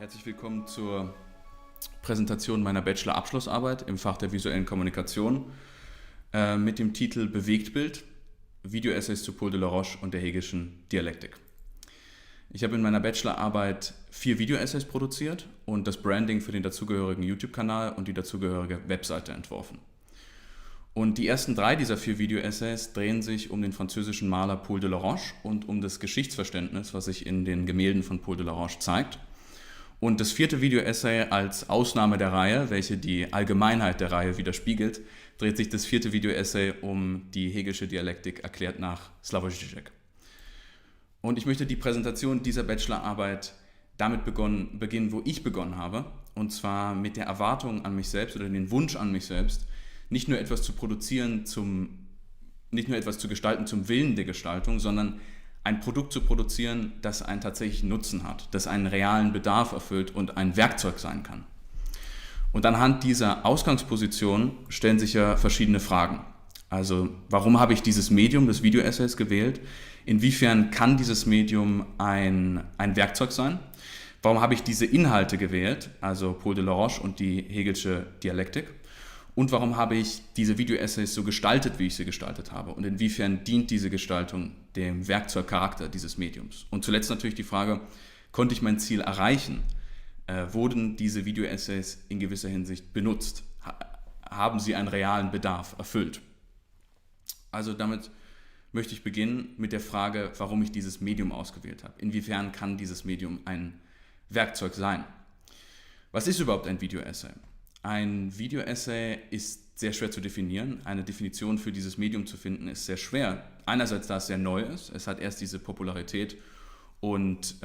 Herzlich willkommen zur Präsentation meiner Bachelor-Abschlussarbeit im Fach der visuellen Kommunikation mit dem Titel Bewegtbild, Video-Essays zu Paul Delaroche und der Hegelschen Dialektik. Ich habe in meiner Bachelorarbeit 4 Video-Essays produziert und das Branding für den dazugehörigen YouTube-Kanal und die dazugehörige Webseite entworfen. Und die ersten 3 dieser 4 Video-Essays drehen sich um den französischen Maler Paul Delaroche und um das Geschichtsverständnis, was sich in den Gemälden von Paul Delaroche zeigt. Und das 4. Video-Essay als Ausnahme der Reihe, welche die Allgemeinheit der Reihe widerspiegelt, dreht sich das 4. Video-Essay um die Hegelsche Dialektik erklärt nach Slavoj Žižek. Und ich möchte die Präsentation dieser Bachelorarbeit damit beginnen, wo ich begonnen habe, und zwar mit der Erwartung an mich selbst oder den Wunsch an mich selbst, nicht nur etwas zu produzieren, nicht nur etwas zu gestalten zum Willen der Gestaltung, sondern ein Produkt zu produzieren, das einen tatsächlichen Nutzen hat, das einen realen Bedarf erfüllt und ein Werkzeug sein kann. Und anhand dieser Ausgangsposition stellen sich ja verschiedene Fragen. Also, warum habe ich dieses Medium des Video-Essays gewählt? Inwiefern kann dieses Medium ein Werkzeug sein? Warum habe ich diese Inhalte gewählt, also Paul Delaroche und die Hegelsche Dialektik? Und warum habe ich diese Video-Essays so gestaltet, wie ich sie gestaltet habe? Und inwiefern dient diese Gestaltung dem Werkzeugcharakter dieses Mediums? Und zuletzt natürlich die Frage, konnte ich mein Ziel erreichen? Wurden diese Video-Essays in gewisser Hinsicht benutzt? Haben sie einen realen Bedarf erfüllt? Also damit möchte ich beginnen mit der Frage, warum ich dieses Medium ausgewählt habe. Inwiefern kann dieses Medium ein Werkzeug sein? Was ist überhaupt ein Video-Essay? Ein Video-Essay ist sehr schwer zu definieren. Eine Definition für dieses Medium zu finden ist sehr schwer. Einerseits, da es sehr neu ist. Es hat erst diese Popularität und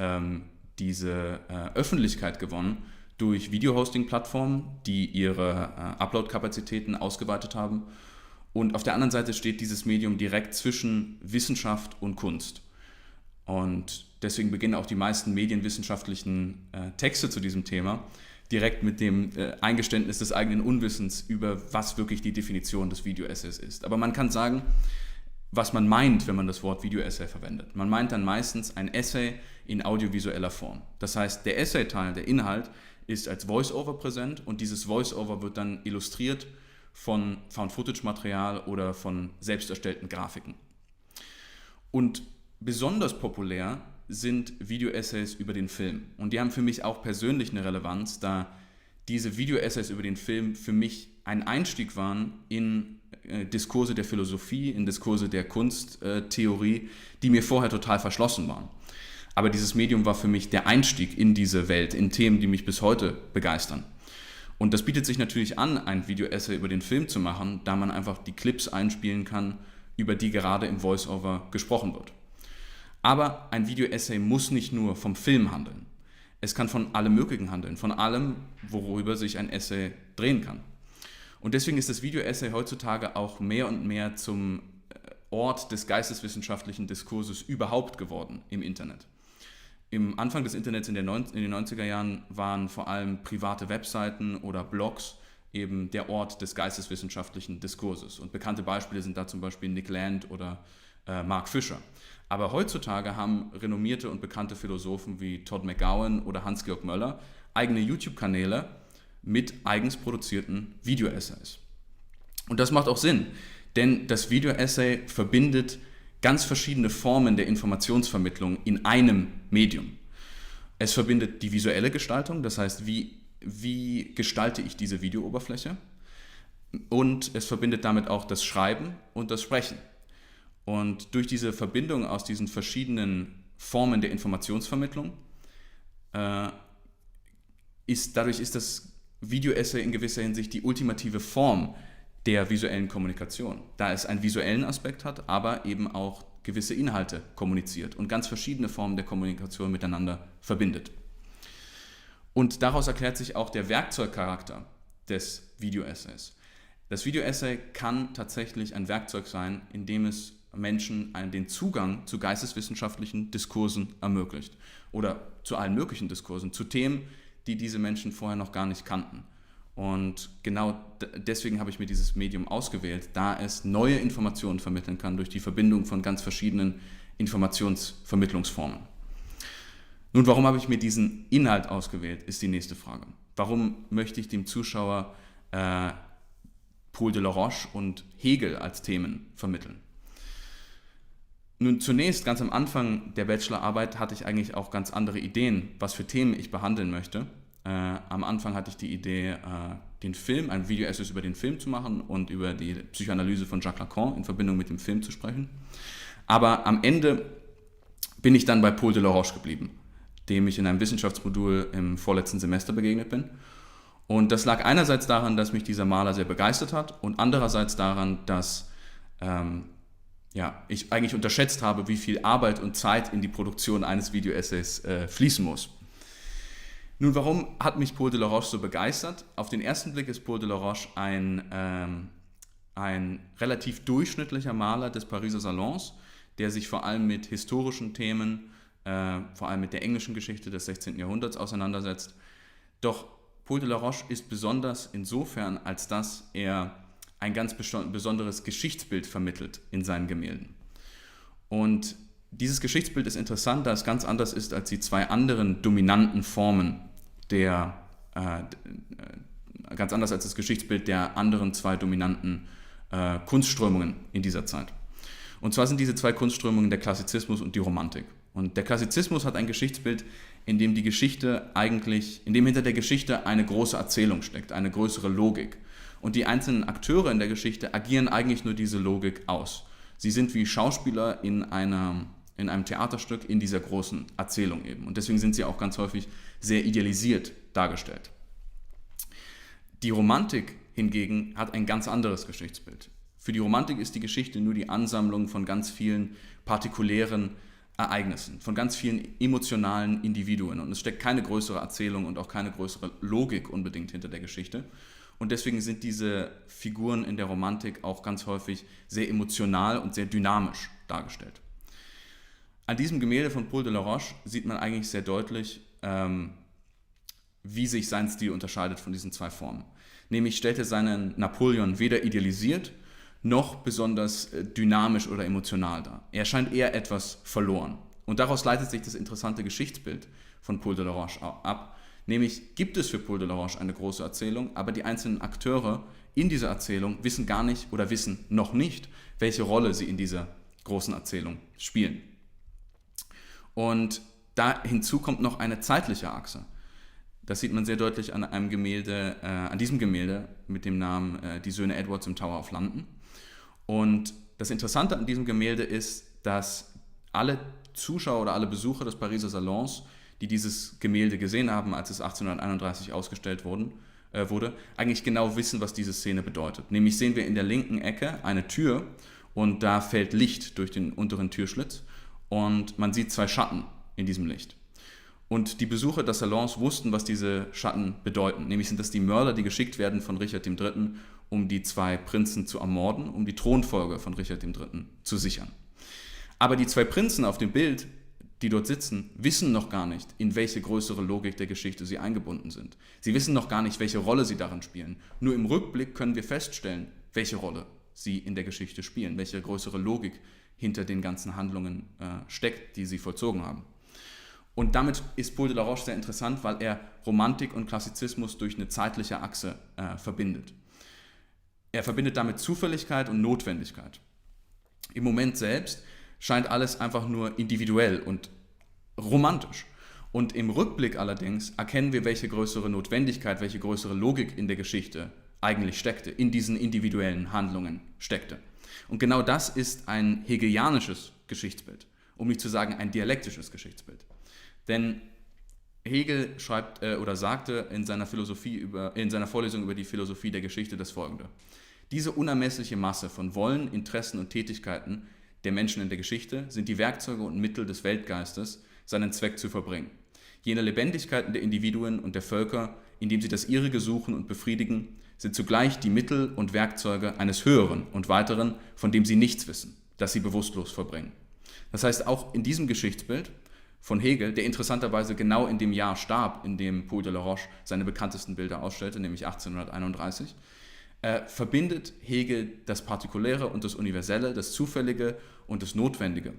diese Öffentlichkeit gewonnen durch Video-Hosting-Plattformen, die ihre Upload-Kapazitäten ausgeweitet haben. Und auf der anderen Seite steht dieses Medium direkt zwischen Wissenschaft und Kunst. Und deswegen beginnen auch die meisten medienwissenschaftlichen Texte zu diesem Thema direkt mit dem Eingeständnis des eigenen Unwissens über, was wirklich die Definition des Video-Essays ist. Aber man kann sagen, was man meint, wenn man das Wort Video-Essay verwendet. Man meint dann meistens ein Essay in audiovisueller Form. Das heißt, der Essay-Teil, der Inhalt, ist als Voice-Over präsent und dieses Voice-Over wird dann illustriert von Found-Footage-Material oder von selbst erstellten Grafiken. Und besonders populär sind Video-Essays über den Film. Und die haben für mich auch persönlich eine Relevanz, da diese Video-Essays über den Film für mich ein Einstieg waren in Diskurse der Philosophie, in Diskurse der Kunsttheorie, die mir vorher total verschlossen waren. Aber dieses Medium war für mich der Einstieg in diese Welt, in Themen, die mich bis heute begeistern. Und das bietet sich natürlich an, ein Video-Essay über den Film zu machen, da man einfach die Clips einspielen kann, über die gerade im Voice-Over gesprochen wird. Aber ein Video-Essay muss nicht nur vom Film handeln. Es kann von allem Möglichen handeln, von allem, worüber sich ein Essay drehen kann. Und deswegen ist das Video-Essay heutzutage auch mehr und mehr zum Ort des geisteswissenschaftlichen Diskurses überhaupt geworden im Internet. Im Anfang des Internets in den 90er Jahren waren vor allem private Webseiten oder Blogs eben der Ort des geisteswissenschaftlichen Diskurses. Und bekannte Beispiele sind da zum Beispiel Nick Land oder Mark Fisher. Aber heutzutage haben renommierte und bekannte Philosophen wie Todd McGowan oder Hans-Georg Möller eigene YouTube-Kanäle mit eigens produzierten Video-Essays. Und das macht auch Sinn, denn das Video-Essay verbindet ganz verschiedene Formen der Informationsvermittlung in einem Medium. Es verbindet die visuelle Gestaltung, das heißt, wie gestalte ich diese Videooberfläche? Und es verbindet damit auch das Schreiben und das Sprechen. Und durch diese Verbindung aus diesen verschiedenen Formen der Informationsvermittlung ist das Video-Essay in gewisser Hinsicht die ultimative Form der visuellen Kommunikation, da es einen visuellen Aspekt hat, aber eben auch gewisse Inhalte kommuniziert und ganz verschiedene Formen der Kommunikation miteinander verbindet. Und daraus erklärt sich auch der Werkzeugcharakter des Video-Essays. Das Video-Essay kann tatsächlich ein Werkzeug sein, indem es Menschen den Zugang zu geisteswissenschaftlichen Diskursen ermöglicht oder zu allen möglichen Diskursen, zu Themen, die diese Menschen vorher noch gar nicht kannten. Und genau deswegen habe ich mir dieses Medium ausgewählt, da es neue Informationen vermitteln kann durch die Verbindung von ganz verschiedenen Informationsvermittlungsformen. Nun, warum habe ich mir diesen Inhalt ausgewählt, ist die nächste Frage. Warum möchte ich dem Zuschauer Paul Delaroche und Hegel als Themen vermitteln? Nun, zunächst, ganz am Anfang der Bachelorarbeit, hatte ich eigentlich auch ganz andere Ideen, was für Themen ich behandeln möchte. Am Anfang hatte ich die Idee, den Film, ein Video-Essay über den Film zu machen und über die Psychoanalyse von Jacques Lacan in Verbindung mit dem Film zu sprechen. Aber am Ende bin ich dann bei Paul Delaroche geblieben, dem ich in einem Wissenschaftsmodul im vorletzten Semester begegnet bin. Und das lag einerseits daran, dass mich dieser Maler sehr begeistert hat und andererseits daran, dass ich eigentlich unterschätzt habe, wie viel Arbeit und Zeit in die Produktion eines Video-Essays fließen muss. Nun, warum hat mich Paul Delaroche so begeistert? Auf den ersten Blick ist Paul Delaroche ein relativ durchschnittlicher Maler des Pariser Salons, der sich vor allem mit historischen Themen, vor allem mit der englischen Geschichte des 16. Jahrhunderts auseinandersetzt. Doch Paul Delaroche ist besonders insofern, als dass er ein ganz besonderes Geschichtsbild vermittelt in seinen Gemälden. Und dieses Geschichtsbild ist interessant, da es ganz anders ist als die zwei anderen dominanten Formen ganz anders als das Geschichtsbild der anderen zwei dominanten Kunstströmungen in dieser Zeit. Und zwar sind diese zwei Kunstströmungen der Klassizismus und die Romantik. Und der Klassizismus hat ein Geschichtsbild, in dem hinter der Geschichte eine große Erzählung steckt, eine größere Logik. Und die einzelnen Akteure in der Geschichte agieren eigentlich nur diese Logik aus. Sie sind wie Schauspieler in einem Theaterstück in dieser großen Erzählung eben. Und deswegen sind sie auch ganz häufig sehr idealisiert dargestellt. Die Romantik hingegen hat ein ganz anderes Geschichtsbild. Für die Romantik ist die Geschichte nur die Ansammlung von ganz vielen partikulären Ereignissen, von ganz vielen emotionalen Individuen. Und es steckt keine größere Erzählung und auch keine größere Logik unbedingt hinter der Geschichte. Und deswegen sind diese Figuren in der Romantik auch ganz häufig sehr emotional und sehr dynamisch dargestellt. An diesem Gemälde von Paul Delaroche sieht man eigentlich sehr deutlich, wie sich sein Stil unterscheidet von diesen zwei Formen. Nämlich stellt er seinen Napoleon weder idealisiert, noch besonders dynamisch oder emotional dar. Er scheint eher etwas verloren. Und daraus leitet sich das interessante Geschichtsbild von Paul Delaroche ab. Nämlich gibt es für Paul Delaroche eine große Erzählung, aber die einzelnen Akteure in dieser Erzählung wissen gar nicht oder wissen noch nicht, welche Rolle sie in dieser großen Erzählung spielen. Und da hinzu kommt noch eine zeitliche Achse. Das sieht man sehr deutlich an diesem Gemälde mit dem Namen Die Söhne Edwards im Tower of London. Und das Interessante an diesem Gemälde ist, dass alle Zuschauer oder alle Besucher des Pariser Salons, die dieses Gemälde gesehen haben, als es 1831 ausgestellt wurde, eigentlich genau wissen, was diese Szene bedeutet. Nämlich sehen wir in der linken Ecke eine Tür und da fällt Licht durch den unteren Türschlitz und man sieht zwei Schatten in diesem Licht. Und die Besucher des Salons wussten, was diese Schatten bedeuten. Nämlich sind das die Mörder, die geschickt werden von Richard III., um die zwei Prinzen zu ermorden, um die Thronfolge von Richard III. Zu sichern. Aber die zwei Prinzen auf dem Bild, die dort sitzen, wissen noch gar nicht, in welche größere Logik der Geschichte sie eingebunden sind. Sie wissen noch gar nicht, welche Rolle sie darin spielen. Nur im Rückblick können wir feststellen, welche Rolle sie in der Geschichte spielen, welche größere Logik hinter den ganzen Handlungen steckt, die sie vollzogen haben. Und damit ist Paul Delaroche sehr interessant, weil er Romantik und Klassizismus durch eine zeitliche Achse verbindet. Er verbindet damit Zufälligkeit und Notwendigkeit. Im Moment selbst scheint alles einfach nur individuell und romantisch. Und im Rückblick allerdings erkennen wir, welche größere Notwendigkeit, welche größere Logik in der Geschichte eigentlich steckte, in diesen individuellen Handlungen steckte. Und genau das ist ein hegelianisches Geschichtsbild, um nicht zu sagen ein dialektisches Geschichtsbild. Denn Hegel sagte in seiner Vorlesung über die Philosophie der Geschichte das Folgende: Diese unermessliche Masse von Wollen, Interessen und Tätigkeiten der Menschen in der Geschichte sind die Werkzeuge und Mittel des Weltgeistes, seinen Zweck zu verbringen. Jene Lebendigkeiten der Individuen und der Völker, indem sie das Ihrige suchen und befriedigen, sind zugleich die Mittel und Werkzeuge eines Höheren und Weiteren, von dem sie nichts wissen, das sie bewusstlos verbringen. Das heißt, auch in diesem Geschichtsbild von Hegel, der interessanterweise genau in dem Jahr starb, in dem Paul Delaroche seine bekanntesten Bilder ausstellte, nämlich 1831, verbindet Hegel das Partikuläre und das Universelle, das Zufällige und das Notwendige.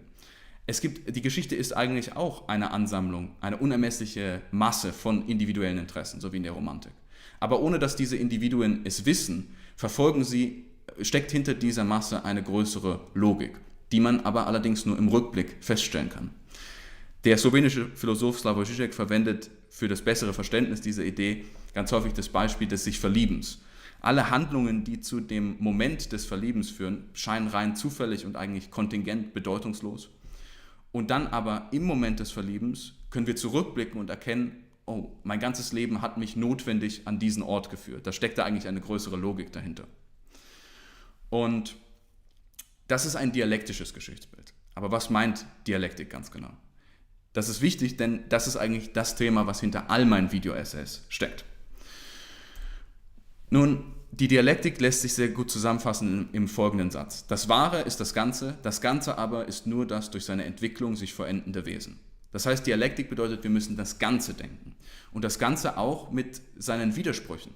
Die Geschichte ist eigentlich auch eine Ansammlung, eine unermessliche Masse von individuellen Interessen, so wie in der Romantik. Aber ohne dass diese Individuen es wissen, steckt hinter dieser Masse eine größere Logik, die man aber allerdings nur im Rückblick feststellen kann. Der slowenische Philosoph Slavoj Žižek verwendet für das bessere Verständnis dieser Idee ganz häufig das Beispiel des Sich-Verliebens. Alle Handlungen, die zu dem Moment des Verliebens führen, scheinen rein zufällig und eigentlich kontingent bedeutungslos. Und dann aber im Moment des Verliebens können wir zurückblicken und erkennen, oh, mein ganzes Leben hat mich notwendig an diesen Ort geführt. Da steckt da eigentlich eine größere Logik dahinter. Und das ist ein dialektisches Geschichtsbild. Aber was meint Dialektik ganz genau? Das ist wichtig, denn das ist eigentlich das Thema, was hinter all meinen Video-Essays steckt. Nun, die Dialektik lässt sich sehr gut zusammenfassen im folgenden Satz. Das Wahre ist das Ganze aber ist nur das durch seine Entwicklung sich vollendende Wesen. Das heißt, Dialektik bedeutet, wir müssen das Ganze denken. Und das Ganze auch mit seinen Widersprüchen.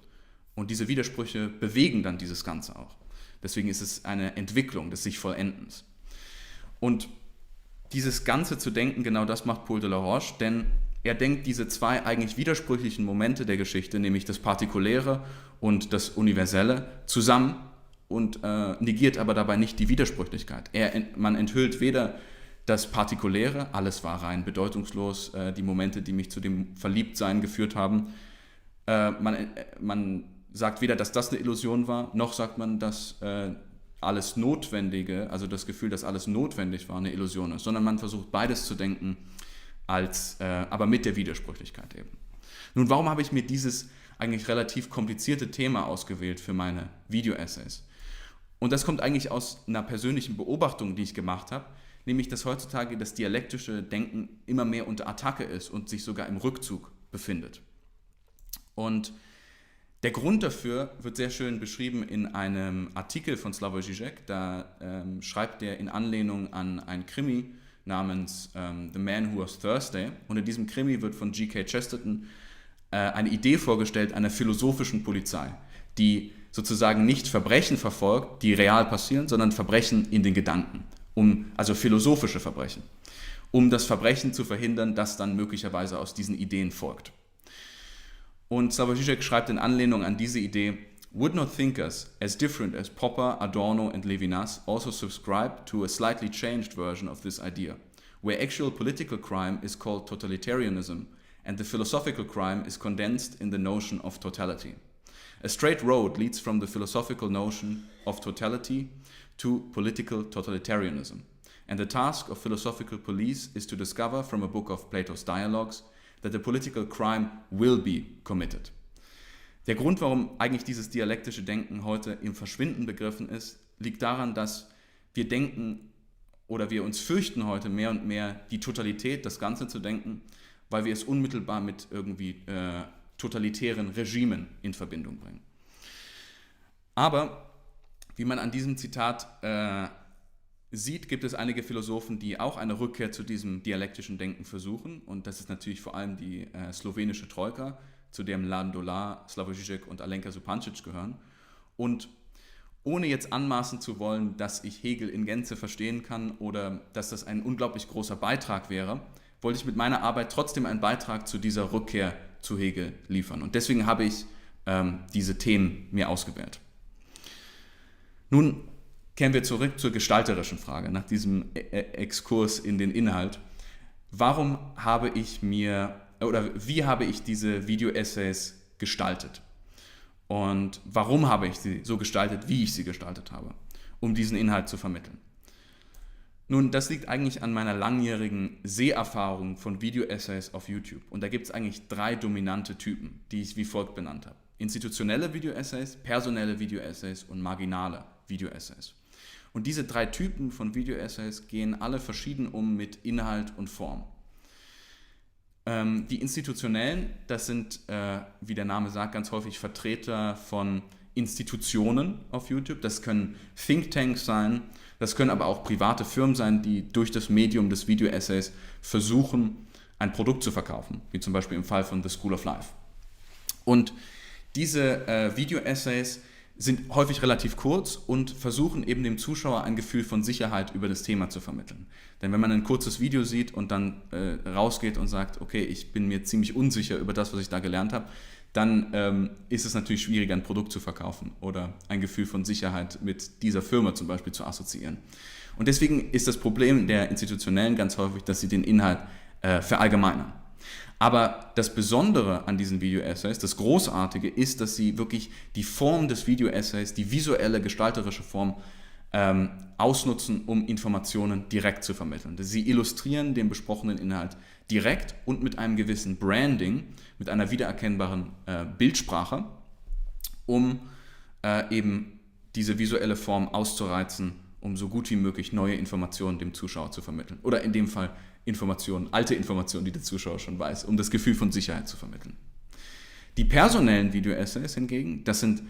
Und diese Widersprüche bewegen dann dieses Ganze auch. Deswegen ist es eine Entwicklung des sich Vollendens. Und dieses Ganze zu denken, genau das macht Paul Delaroche, denn er denkt diese zwei eigentlich widersprüchlichen Momente der Geschichte, nämlich das Partikuläre und das Universelle, zusammen und negiert aber dabei nicht die Widersprüchlichkeit. Man enthüllt weder das Partikuläre, alles war rein bedeutungslos, die Momente, die mich zu dem Verliebtsein geführt haben. Man sagt weder, dass das eine Illusion war, noch sagt man, dass alles Notwendige, also das Gefühl, dass alles notwendig war, eine Illusion ist, sondern man versucht beides zu denken, aber mit der Widersprüchlichkeit eben. Nun, warum habe ich mir dieses eigentlich relativ komplizierte Thema ausgewählt für meine Video-Essays? Und das kommt eigentlich aus einer persönlichen Beobachtung, die ich gemacht habe, nämlich, dass heutzutage das dialektische Denken immer mehr unter Attacke ist und sich sogar im Rückzug befindet. Und der Grund dafür wird sehr schön beschrieben in einem Artikel von Slavoj Žižek. Da schreibt er in Anlehnung an ein Krimi namens The Man Who Was Thursday. Und in diesem Krimi wird von G.K. Chesterton eine Idee vorgestellt einer philosophischen Polizei, die sozusagen nicht Verbrechen verfolgt, die real passieren, sondern Verbrechen in den Gedanken, also philosophische Verbrechen, um das Verbrechen zu verhindern, das dann möglicherweise aus diesen Ideen folgt. Und Slavoj Žižek schreibt in Anlehnung an diese Idee, would not thinkers as different as Popper, Adorno and Levinas also subscribe to a slightly changed version of this idea, where actual political crime is called totalitarianism and the philosophical crime is condensed in the notion of totality. A straight road leads from the philosophical notion of totality to political totalitarianism, and the task of philosophical police is to discover from a book of Plato's dialogues that the political crime will be committed. Der Grund, warum eigentlich dieses dialektische Denken heute im Verschwinden begriffen ist, liegt daran, dass wir denken oder wir uns fürchten heute mehr und mehr die Totalität, das Ganze zu denken, weil wir es unmittelbar mit irgendwie totalitären Regimen in Verbindung bringen. Aber, wie man an diesem Zitat sieht, gibt es einige Philosophen, die auch eine Rückkehr zu diesem dialektischen Denken versuchen. Und das ist natürlich vor allem die slowenische Trojka, zu der Mladen Dolar, Slavoj Žižek und Alenka Supancic gehören. Und ohne jetzt anmaßen zu wollen, dass ich Hegel in Gänze verstehen kann oder dass das ein unglaublich großer Beitrag wäre, wollte ich mit meiner Arbeit trotzdem einen Beitrag zu dieser Rückkehr zu Hegel liefern. Und deswegen habe ich diese Themen mir ausgewählt. Nun kehren wir zurück zur gestalterischen Frage, nach diesem Exkurs in den Inhalt. Wie habe ich diese Video-Essays gestaltet? Und warum habe ich sie so gestaltet, wie ich sie gestaltet habe, um diesen Inhalt zu vermitteln? Nun, das liegt eigentlich an meiner langjährigen Seherfahrung von Video-Essays auf YouTube. Und da gibt es eigentlich 3 dominante Typen, die ich wie folgt benannt habe. Institutionelle Video-Essays, personelle Video-Essays und marginale Video-Essays. Und diese 3 Typen von Video-Essays gehen alle verschieden um mit Inhalt und Form. Die institutionellen, das sind, wie der Name sagt, ganz häufig Vertreter von Institutionen auf YouTube. Das können Thinktanks sein, das können aber auch private Firmen sein, die durch das Medium des Video-Essays versuchen, ein Produkt zu verkaufen, wie zum Beispiel im Fall von The School of Life. Und diese Video-Essays sind häufig relativ kurz und versuchen eben dem Zuschauer ein Gefühl von Sicherheit über das Thema zu vermitteln. Denn wenn man ein kurzes Video sieht und dann rausgeht und sagt, okay, ich bin mir ziemlich unsicher über das, was ich da gelernt habe, dann ist es natürlich schwieriger, ein Produkt zu verkaufen oder ein Gefühl von Sicherheit mit dieser Firma zum Beispiel zu assoziieren. Und deswegen ist das Problem der Institutionellen ganz häufig, dass sie den Inhalt verallgemeinern. Aber das Besondere an diesen Video-Essays, das Großartige ist, dass sie wirklich die Form des Video-Essays, die visuelle, gestalterische Form ausnutzen, um Informationen direkt zu vermitteln. Sie illustrieren den besprochenen Inhalt direkt und mit einem gewissen Branding, mit einer wiedererkennbaren Bildsprache, um eben diese visuelle Form auszureizen, um so gut wie möglich neue Informationen dem Zuschauer zu vermitteln. Oder in dem Fall Informationen, alte Informationen, die der Zuschauer schon weiß, um das Gefühl von Sicherheit zu vermitteln. Die personellen Video-Essays hingegen, das sind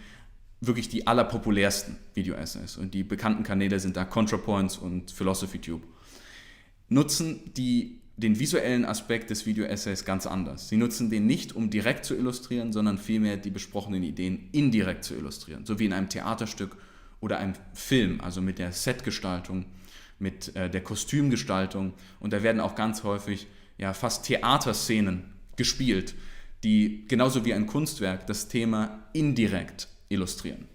wirklich die allerpopulärsten Video-Essays und die bekannten Kanäle sind da ContraPoints und PhilosophyTube, nutzen den visuellen Aspekt des Video-Essays ganz anders. Sie nutzen den nicht, um direkt zu illustrieren, sondern vielmehr die besprochenen Ideen indirekt zu illustrieren, so wie in einem Theaterstück oder einem Film, also mit der Setgestaltung, mit der Kostümgestaltung, und da werden auch ganz häufig fast Theaterszenen gespielt, die genauso wie ein Kunstwerk das Thema indirekt illustrieren.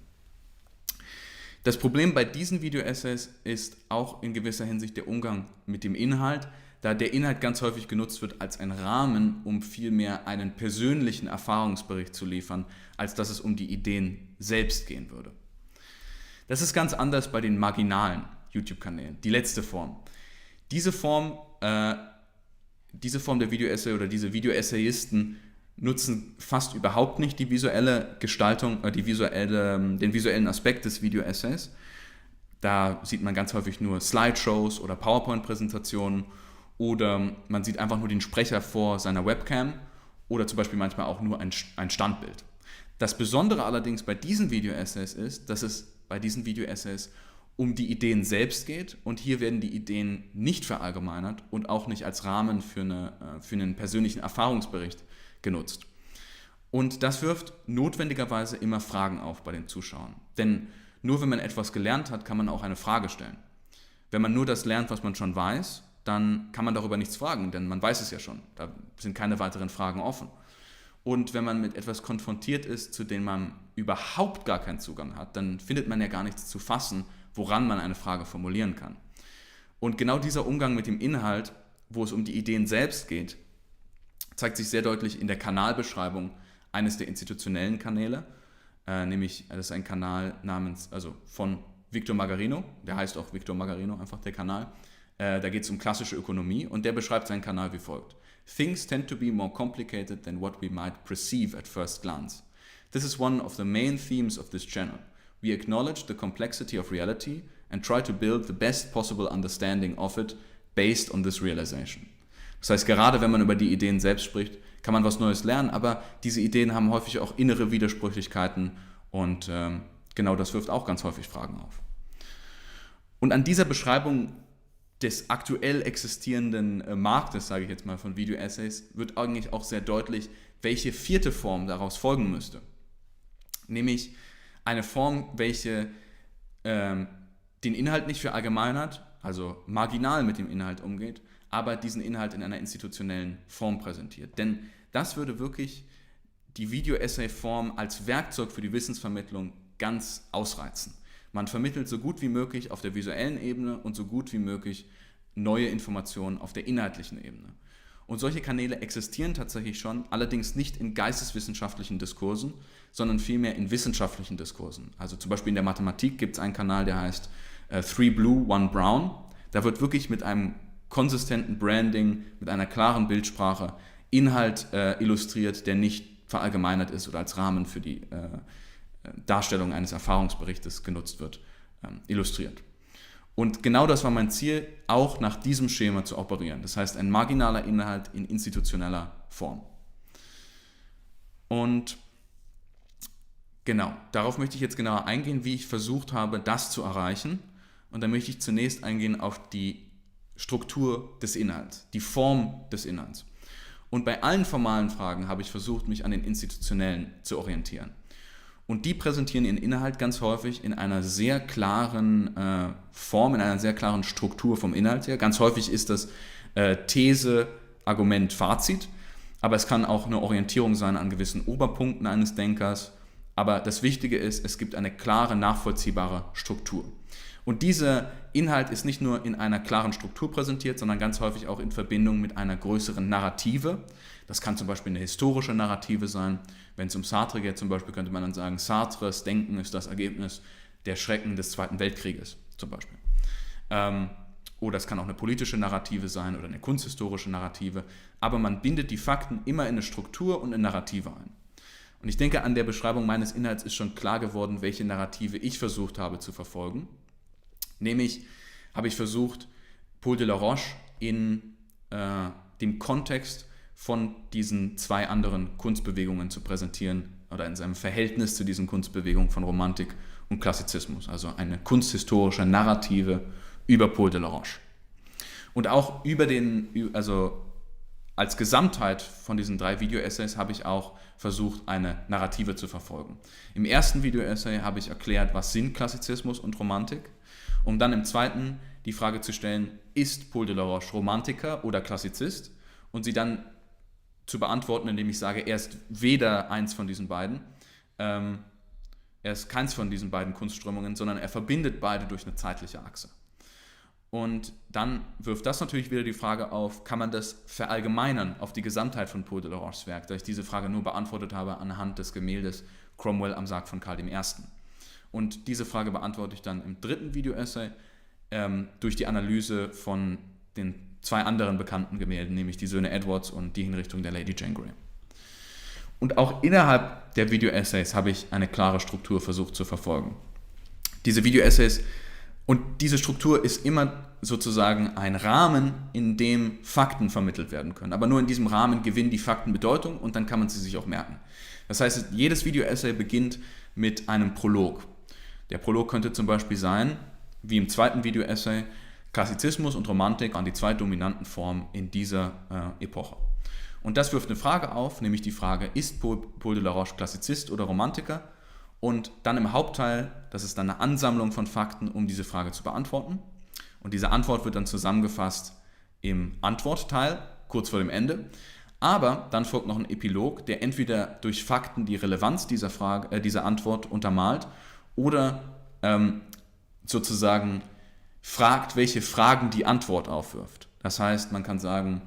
Das Problem bei diesen Video-Essays ist auch in gewisser Hinsicht der Umgang mit dem Inhalt, da der Inhalt ganz häufig genutzt wird als ein Rahmen, um vielmehr einen persönlichen Erfahrungsbericht zu liefern, als dass es um die Ideen selbst gehen würde. Das ist ganz anders bei den marginalen YouTube-Kanälen, die letzte Form. Diese Form der Video-Essay oder diese Video-Essayisten nutzen fast überhaupt nicht die visuelle Gestaltung, den visuellen Aspekt des Video-Essays. Da sieht man ganz häufig nur Slideshows oder PowerPoint-Präsentationen oder man sieht einfach nur den Sprecher vor seiner Webcam oder zum Beispiel manchmal auch nur ein Standbild. Das Besondere allerdings bei diesen Video-Essays ist, dass es bei diesen Video-Essays um die Ideen selbst geht und hier werden die Ideen nicht verallgemeinert und auch nicht als Rahmen für einen persönlichen Erfahrungsbericht genutzt. Und das wirft notwendigerweise immer Fragen auf bei den Zuschauern. Denn nur wenn man etwas gelernt hat, kann man auch eine Frage stellen. Wenn man nur das lernt, was man schon weiß, dann kann man darüber nichts fragen, denn man weiß es ja schon. Da sind keine weiteren Fragen offen. Und wenn man mit etwas konfrontiert ist, zu dem man überhaupt gar keinen Zugang hat, dann findet man ja gar nichts zu fassen, woran man eine Frage formulieren kann. Und genau dieser Umgang mit dem Inhalt, wo es um die Ideen selbst geht, zeigt sich sehr deutlich in der Kanalbeschreibung eines der institutionellen Kanäle, nämlich das ist ein Kanal von Victor Magarino, der heißt auch Victor Magarino, einfach der Kanal. Da geht es um klassische Ökonomie und der beschreibt seinen Kanal wie folgt. Things tend to be more complicated than what we might perceive at first glance. This is one of the main themes of this channel. We acknowledge the complexity of reality and try to build the best possible understanding of it based on this realization. Das heißt, gerade wenn man über die Ideen selbst spricht, kann man was Neues lernen, aber diese Ideen haben häufig auch innere Widersprüchlichkeiten und genau das wirft auch ganz häufig Fragen auf. Und an dieser Beschreibung des aktuell existierenden Marktes, sage ich jetzt mal, von Video-Essays, wird eigentlich auch sehr deutlich, welche vierte Form daraus folgen müsste. Nämlich eine Form, welche den Inhalt nicht verallgemeinert, also marginal mit dem Inhalt umgeht, aber diesen Inhalt in einer institutionellen Form präsentiert. Denn das würde wirklich die Video-Essay-Form als Werkzeug für die Wissensvermittlung ganz ausreizen. Man vermittelt so gut wie möglich auf der visuellen Ebene und so gut wie möglich neue Informationen auf der inhaltlichen Ebene. Und solche Kanäle existieren tatsächlich schon, allerdings nicht in geisteswissenschaftlichen Diskursen, sondern vielmehr in wissenschaftlichen Diskursen. Also zum Beispiel in der Mathematik gibt es einen Kanal, der heißt 3 Blue, 1 Brown. Da wird wirklich mit einem konsistenten Branding, mit einer klaren Bildsprache Inhalt illustriert, der nicht verallgemeinert ist oder als Rahmen für die Darstellung eines Erfahrungsberichtes genutzt wird, illustriert. Und genau das war mein Ziel, auch nach diesem Schema zu operieren. Das heißt, ein marginaler Inhalt in institutioneller Form. Und genau, darauf möchte ich jetzt genauer eingehen, wie ich versucht habe, das zu erreichen. Und dann möchte ich zunächst eingehen auf die Struktur des Inhalts, die Form des Inhalts. Und bei allen formalen Fragen habe ich versucht, mich an den institutionellen zu orientieren. Und die präsentieren ihren Inhalt ganz häufig in einer sehr klaren Form, in einer sehr klaren Struktur vom Inhalt her. Ganz häufig ist das These, Argument, Fazit, aber es kann auch eine Orientierung sein an gewissen Oberpunkten eines Denkers. Aber das Wichtige ist, es gibt eine klare, nachvollziehbare Struktur. Und dieser Inhalt ist nicht nur in einer klaren Struktur präsentiert, sondern ganz häufig auch in Verbindung mit einer größeren Narrative. Das kann zum Beispiel eine historische Narrative sein. Wenn es um Sartre geht zum Beispiel, könnte man dann sagen, Sartres Denken ist das Ergebnis der Schrecken des Zweiten Weltkrieges zum Beispiel. Oder es kann auch eine politische Narrative sein oder eine kunsthistorische Narrative. Aber man bindet die Fakten immer in eine Struktur und eine Narrative ein. Und ich denke, an der Beschreibung meines Inhalts ist schon klar geworden, welche Narrative ich versucht habe zu verfolgen. Nämlich habe ich versucht, Paul Delaroche in dem Kontext von diesen zwei anderen Kunstbewegungen zu präsentieren oder in seinem Verhältnis zu diesen Kunstbewegungen von Romantik und Klassizismus, also eine kunsthistorische Narrative über Paul Delaroche. Und auch als Gesamtheit von diesen 3 Video-Essays habe ich auch versucht, eine Narrative zu verfolgen. Im ersten Video-Essay habe ich erklärt, was sind Klassizismus und Romantik, um dann im zweiten die Frage zu stellen, ist Paul Delaroche Romantiker oder Klassizist? Und sie dann zu beantworten, indem ich sage, er ist weder eins von diesen beiden, er ist keins von diesen beiden Kunstströmungen, sondern er verbindet beide durch eine zeitliche Achse. Und dann wirft das natürlich wieder die Frage auf, kann man das verallgemeinern auf die Gesamtheit von Paul Delaroches Werk, da ich diese Frage nur beantwortet habe anhand des Gemäldes Cromwell am Sarg von Karl I. Und diese Frage beantworte ich dann im dritten Video-Essay durch die Analyse von den 2 anderen bekannten Gemälden, nämlich die Söhne Edwards und die Hinrichtung der Lady Jane Grey. Und auch innerhalb der Video-Essays habe ich eine klare Struktur versucht zu verfolgen. Diese Video-Essays und diese Struktur ist immer sozusagen ein Rahmen, in dem Fakten vermittelt werden können. Aber nur in diesem Rahmen gewinnen die Fakten Bedeutung und dann kann man sie sich auch merken. Das heißt, jedes Video-Essay beginnt mit einem Prolog. Der Prolog könnte zum Beispiel sein, wie im zweiten Video-Essay, Klassizismus und Romantik waren die 2 dominanten Formen in dieser Epoche. Und das wirft eine Frage auf, nämlich die Frage, ist Paul Delaroche Klassizist oder Romantiker? Und dann im Hauptteil, das ist dann eine Ansammlung von Fakten, um diese Frage zu beantworten. Und diese Antwort wird dann zusammengefasst im Antwortteil, kurz vor dem Ende. Aber dann folgt noch ein Epilog, der entweder durch Fakten die Relevanz dieser Antwort untermalt oder sozusagen fragt, welche Fragen die Antwort aufwirft. Das heißt, man kann sagen,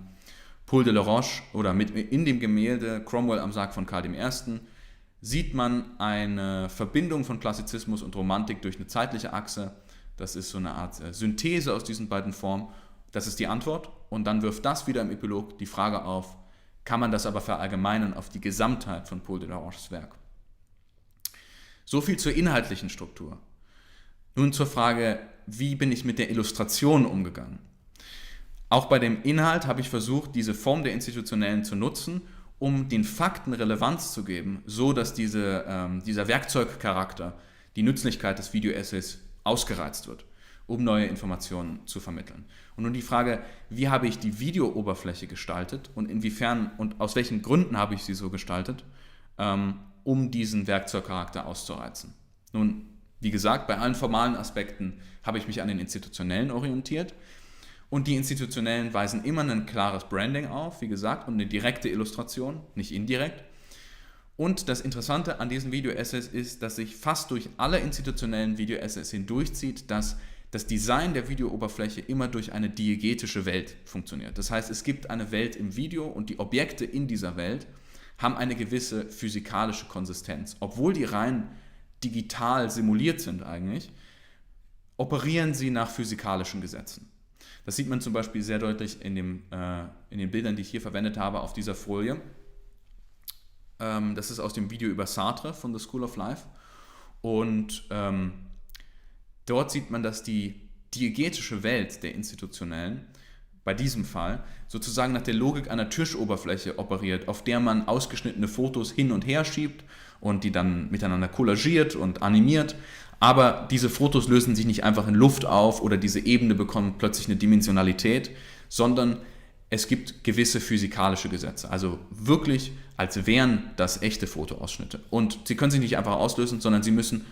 Paul Delaroche oder in dem Gemälde Cromwell am Sarg von Karl I. sieht man eine Verbindung von Klassizismus und Romantik durch eine zeitliche Achse. Das ist so eine Art Synthese aus diesen beiden Formen. Das ist die Antwort. Und dann wirft das wieder im Epilog die Frage auf, kann man das aber verallgemeinern auf die Gesamtheit von Paul Delaroches Werk? So viel zur inhaltlichen Struktur. Nun zur Frage, wie bin ich mit der Illustration umgegangen? Auch bei dem Inhalt habe ich versucht, diese Form der Institutionellen zu nutzen, um den Fakten Relevanz zu geben, so dass dieser Werkzeugcharakter, die Nützlichkeit des Video-Essays ausgereizt wird, um neue Informationen zu vermitteln. Und nun die Frage, wie habe ich die Videooberfläche gestaltet und inwiefern und aus welchen Gründen habe ich sie so gestaltet, um diesen Werkzeugcharakter auszureizen. Nun, wie gesagt, bei allen formalen Aspekten habe ich mich an den Institutionellen orientiert. Und die Institutionellen weisen immer ein klares Branding auf, wie gesagt, und eine direkte Illustration, nicht indirekt. Und das Interessante an diesen Video-Essays ist, dass sich fast durch alle institutionellen Video-Essays hindurchzieht, dass das Design der Videooberfläche immer durch eine diegetische Welt funktioniert. Das heißt, es gibt eine Welt im Video und die Objekte in dieser Welt haben eine gewisse physikalische Konsistenz. Obwohl die rein digital simuliert sind eigentlich, operieren sie nach physikalischen Gesetzen. Das sieht man zum Beispiel sehr deutlich in den Bildern, die ich hier verwendet habe, auf dieser Folie. Das ist aus dem Video über Sartre von The School of Life. Und dort sieht man, dass die diegetische Welt der Institutionellen bei diesem Fall sozusagen nach der Logik einer Tischoberfläche operiert, auf der man ausgeschnittene Fotos hin und her schiebt und die dann miteinander kollagiert und animiert. Aber diese Fotos lösen sich nicht einfach in Luft auf oder diese Ebene bekommt plötzlich eine Dimensionalität, sondern es gibt gewisse physikalische Gesetze, also wirklich, als wären das echte Fotoausschnitte. Und sie können sich nicht einfach auflösen, sondern sie müssen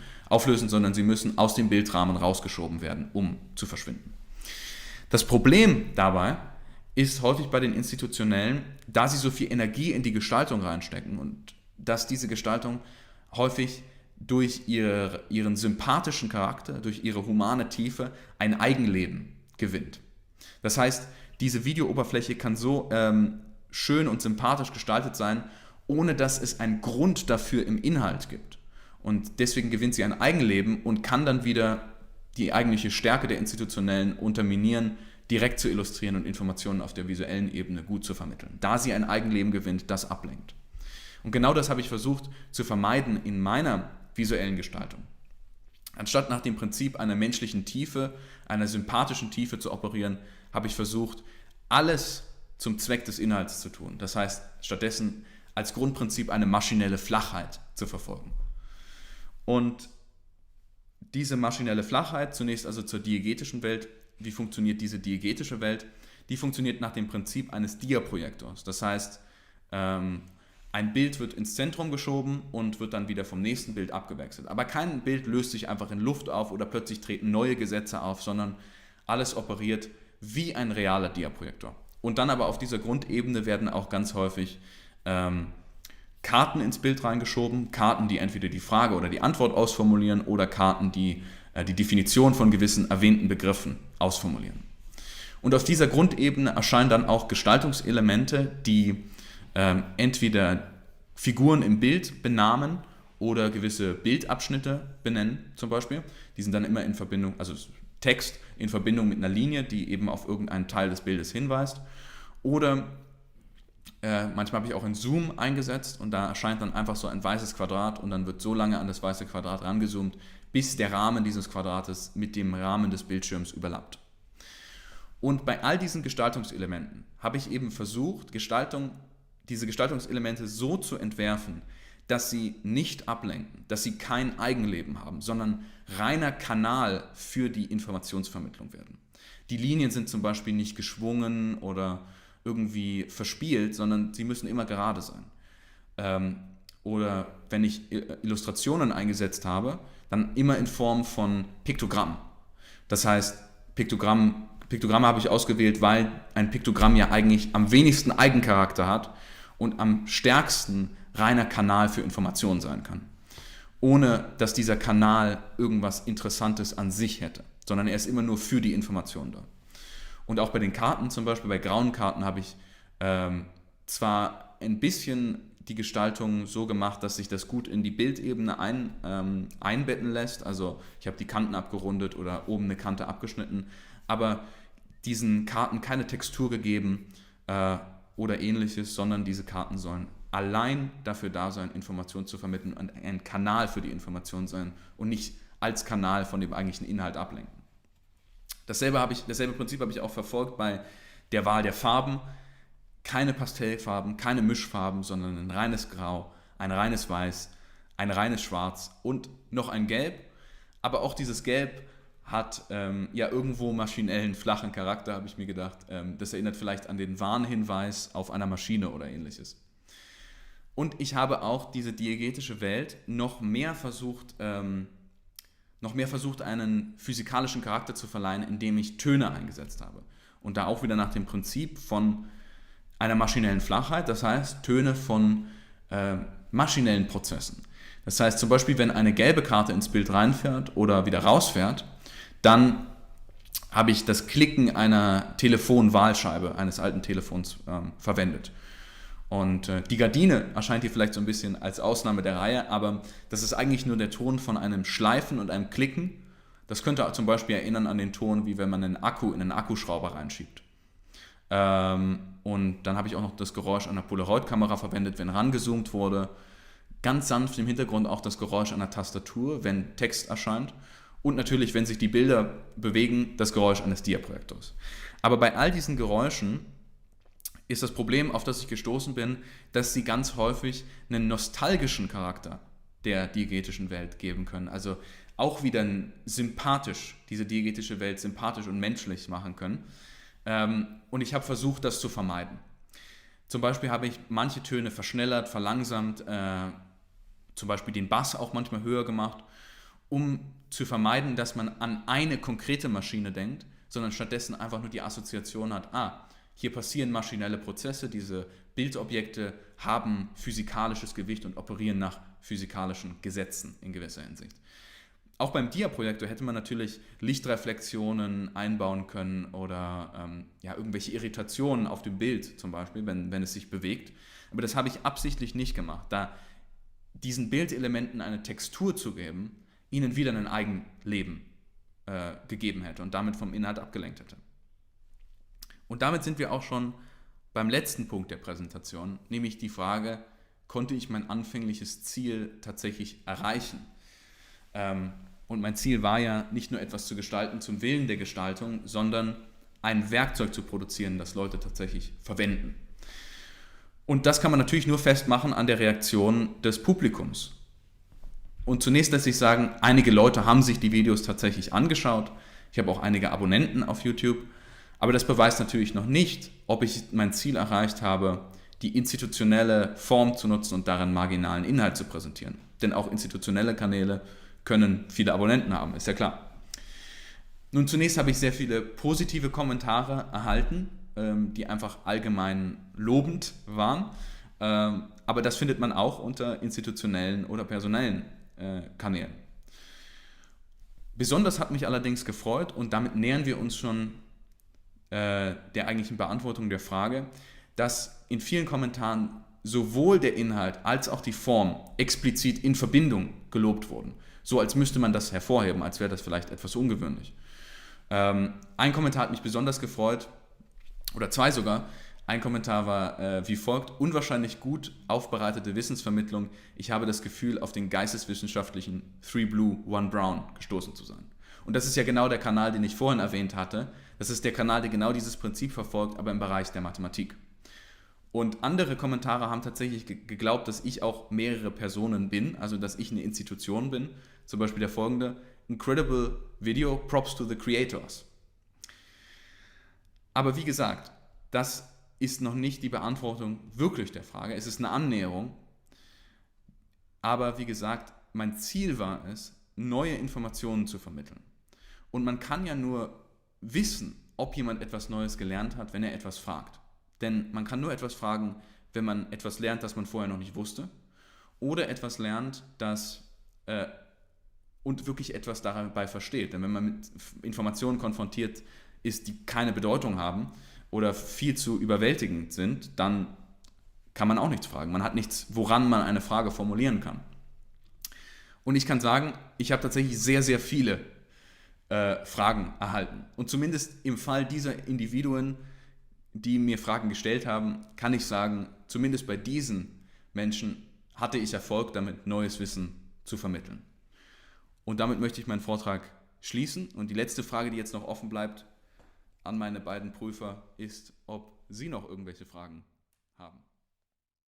aus dem Bildrahmen rausgeschoben werden, um zu verschwinden. Das Problem dabei ist häufig bei den Institutionellen, da sie so viel Energie in die Gestaltung reinstecken und dass diese Gestaltung häufig durch ihren sympathischen Charakter, durch ihre humane Tiefe ein Eigenleben gewinnt. Das heißt, diese Videooberfläche kann so schön und sympathisch gestaltet sein, ohne dass es einen Grund dafür im Inhalt gibt. Und deswegen gewinnt sie ein Eigenleben und kann dann wieder die eigentliche Stärke der Institutionellen unterminieren, direkt zu illustrieren und Informationen auf der visuellen Ebene gut zu vermitteln. Da sie ein Eigenleben gewinnt, das ablenkt. Und genau das habe ich versucht zu vermeiden in meiner visuellen Gestaltung. Anstatt nach dem Prinzip einer menschlichen Tiefe, einer sympathischen Tiefe zu operieren, habe ich versucht, alles zum Zweck des Inhalts zu tun. Das heißt, stattdessen als Grundprinzip eine maschinelle Flachheit zu verfolgen. Und diese maschinelle Flachheit, zunächst also zur diegetischen Welt, wie funktioniert diese diegetische Welt? Die funktioniert nach dem Prinzip eines Diaprojektors. Das heißt, ein Bild wird ins Zentrum geschoben und wird dann wieder vom nächsten Bild abgewechselt. Aber kein Bild löst sich einfach in Luft auf oder plötzlich treten neue Gesetze auf, sondern alles operiert wie ein realer Diaprojektor. Und dann aber auf dieser Grundebene werden auch ganz häufig Karten ins Bild reingeschoben, Karten, die entweder die Frage oder die Antwort ausformulieren oder Karten, die die Definition von gewissen erwähnten Begriffen ausformulieren. Und auf dieser Grundebene erscheinen dann auch Gestaltungselemente, die entweder Figuren im Bild benamen oder gewisse Bildabschnitte benennen zum Beispiel. Die sind dann immer in Verbindung, also Text in Verbindung mit einer Linie, die eben auf irgendeinen Teil des Bildes hinweist. Oder manchmal habe ich auch einen Zoom eingesetzt und da erscheint dann einfach so ein weißes Quadrat und dann wird so lange an das weiße Quadrat rangezoomt, bis der Rahmen dieses Quadrates mit dem Rahmen des Bildschirms überlappt. Und bei all diesen Gestaltungselementen habe ich eben versucht, diese Gestaltungselemente so zu entwerfen, dass sie nicht ablenken, dass sie kein Eigenleben haben, sondern reiner Kanal für die Informationsvermittlung werden. Die Linien sind zum Beispiel nicht geschwungen oder irgendwie verspielt, sondern sie müssen immer gerade sein. Oder wenn ich Illustrationen eingesetzt habe, dann immer in Form von Piktogrammen. Das heißt, Piktogramme habe ich ausgewählt, weil ein Piktogramm ja eigentlich am wenigsten Eigencharakter hat und am stärksten reiner Kanal für Informationen sein kann. Ohne dass dieser Kanal irgendwas Interessantes an sich hätte, sondern er ist immer nur für die Information da. Und auch bei den Karten, zum Beispiel bei grauen Karten, habe ich zwar ein bisschen die Gestaltung so gemacht, dass sich das gut in die Bildebene einbetten lässt. Also ich habe die Kanten abgerundet oder oben eine Kante abgeschnitten, aber diesen Karten keine Textur gegeben oder ähnliches, sondern diese Karten sollen allein dafür da sein, Informationen zu vermitteln und ein Kanal für die Information sein und nicht als Kanal von dem eigentlichen Inhalt ablenken. Dasselbe Prinzip habe ich auch verfolgt bei der Wahl der Farben. Keine Pastellfarben, keine Mischfarben, sondern ein reines Grau, ein reines Weiß, ein reines Schwarz und noch ein Gelb. Aber auch dieses Gelb hat ja irgendwo maschinellen, flachen Charakter, habe ich mir gedacht. Das erinnert vielleicht an den Warnhinweis auf einer Maschine oder ähnliches. Und ich habe auch diese diegetische Welt noch mehr versucht, einen physikalischen Charakter zu verleihen, indem ich Töne eingesetzt habe. Und da auch wieder nach dem Prinzip von einer maschinellen Flachheit, das heißt Töne von maschinellen Prozessen. Das heißt zum Beispiel, wenn eine gelbe Karte ins Bild reinfährt oder wieder rausfährt, dann habe ich das Klicken einer Telefonwahlscheibe, eines alten Telefons verwendet. Und die Gardine erscheint hier vielleicht so ein bisschen als Ausnahme der Reihe, aber das ist eigentlich nur der Ton von einem Schleifen und einem Klicken. Das könnte zum Beispiel erinnern an den Ton, wie wenn man einen Akku in einen Akkuschrauber reinschiebt. Und dann habe ich auch noch das Geräusch einer Polaroid-Kamera verwendet, wenn rangezoomt wurde. Ganz sanft im Hintergrund auch das Geräusch einer Tastatur, wenn Text erscheint. Und natürlich, wenn sich die Bilder bewegen, das Geräusch eines Diaprojektors. Aber bei all diesen Geräuschen ist das Problem, auf das ich gestoßen bin, dass sie ganz häufig einen nostalgischen Charakter der diegetischen Welt geben können. Also auch wieder sympathisch, diese diegetische Welt sympathisch und menschlich machen können. Und ich habe versucht, das zu vermeiden. Zum Beispiel habe ich manche Töne verschnellert, verlangsamt, zum Beispiel den Bass auch manchmal höher gemacht, um zu vermeiden, dass man an eine konkrete Maschine denkt, sondern stattdessen einfach nur die Assoziation hat, hier passieren maschinelle Prozesse, diese Bildobjekte haben physikalisches Gewicht und operieren nach physikalischen Gesetzen in gewisser Hinsicht. Auch beim Dia-Projektor hätte man natürlich Lichtreflexionen einbauen können oder irgendwelche Irritationen auf dem Bild zum Beispiel, wenn es sich bewegt. Aber das habe ich absichtlich nicht gemacht, da diesen Bildelementen eine Textur zu geben, ihnen wieder ein Eigenleben gegeben hätte und damit vom Inhalt abgelenkt hätte. Und damit sind wir auch schon beim letzten Punkt der Präsentation, nämlich die Frage, konnte ich mein anfängliches Ziel tatsächlich erreichen? Und mein Ziel war ja, nicht nur etwas zu gestalten zum Willen der Gestaltung, sondern ein Werkzeug zu produzieren, das Leute tatsächlich verwenden. Und das kann man natürlich nur festmachen an der Reaktion des Publikums. Und zunächst lässt sich sagen, einige Leute haben sich die Videos tatsächlich angeschaut. Ich habe auch einige Abonnenten auf YouTube. Aber das beweist natürlich noch nicht, ob ich mein Ziel erreicht habe, die institutionelle Form zu nutzen und darin marginalen Inhalt zu präsentieren. Denn auch institutionelle Kanäle können viele Abonnenten haben, ist ja klar. Nun, zunächst habe ich sehr viele positive Kommentare erhalten, die einfach allgemein lobend waren. Aber das findet man auch unter institutionellen oder personellen Kanälen. Besonders hat mich allerdings gefreut, und damit nähern wir uns schon der eigentlichen Beantwortung der Frage, dass in vielen Kommentaren sowohl der Inhalt als auch die Form explizit in Verbindung gelobt wurden. So als müsste man das hervorheben, als wäre das vielleicht etwas ungewöhnlich. Ein Kommentar hat mich besonders gefreut, oder zwei sogar. Ein Kommentar war wie folgt: unwahrscheinlich gut aufbereitete Wissensvermittlung. Ich habe das Gefühl, auf den geisteswissenschaftlichen 3 Blue, 1 Brown gestoßen zu sein. Und das ist ja genau der Kanal, den ich vorhin erwähnt hatte. Das ist der Kanal, der genau dieses Prinzip verfolgt, aber im Bereich der Mathematik. Und andere Kommentare haben tatsächlich geglaubt, dass ich auch mehrere Personen bin, also dass ich eine Institution bin. Zum Beispiel der folgende: Incredible Video, Props to the Creators. Aber wie gesagt, das ist noch nicht die Beantwortung wirklich der Frage. Es ist eine Annäherung. Aber wie gesagt, mein Ziel war es, neue Informationen zu vermitteln. Und man kann ja nur wissen, ob jemand etwas Neues gelernt hat, wenn er etwas fragt. Denn man kann nur etwas fragen, wenn man etwas lernt, das man vorher noch nicht wusste, oder etwas lernt, und wirklich etwas dabei versteht. Denn wenn man mit Informationen konfrontiert ist, die keine Bedeutung haben oder viel zu überwältigend sind, dann kann man auch nichts fragen. Man hat nichts, woran man eine Frage formulieren kann. Und ich kann sagen, ich habe tatsächlich sehr, sehr viele Fragen erhalten. Und zumindest im Fall dieser Individuen, die mir Fragen gestellt haben, kann ich sagen, zumindest bei diesen Menschen hatte ich Erfolg damit, neues Wissen zu vermitteln. Und damit möchte ich meinen Vortrag schließen. Und die letzte Frage, die jetzt noch offen bleibt an meine beiden Prüfer, ist, ob Sie noch irgendwelche Fragen haben.